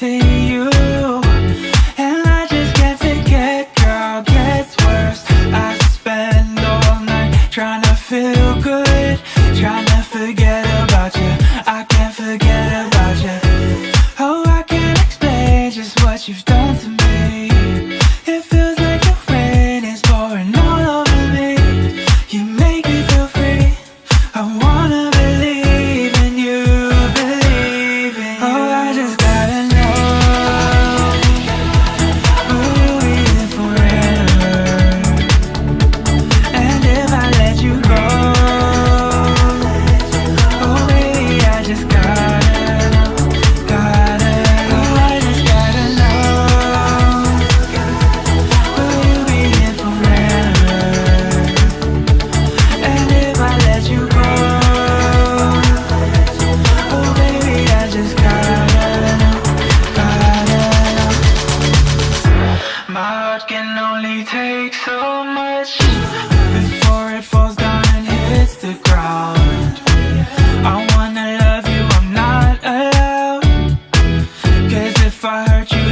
see you, and I just can't forget, girl, gets worse. I spend all night trying to feel good, trying to forget about you. I can't forget about you. Oh, I can't explain just what you've done to me. It feels like the rain is pouring all over me. You make me feel free. I wanna believe in you, believe in you. Oh, I just gotta know, will you be here forever? And if I let you go, oh baby, I just gotta know, gotta know. Oh, I just gotta know, will you be here forever? And if I let you go, oh baby, I just gotta know, gotta know. My heart can only take so much before it falls down and hits the ground. I wanna love you, I'm not allowed, 'cause if I hurt you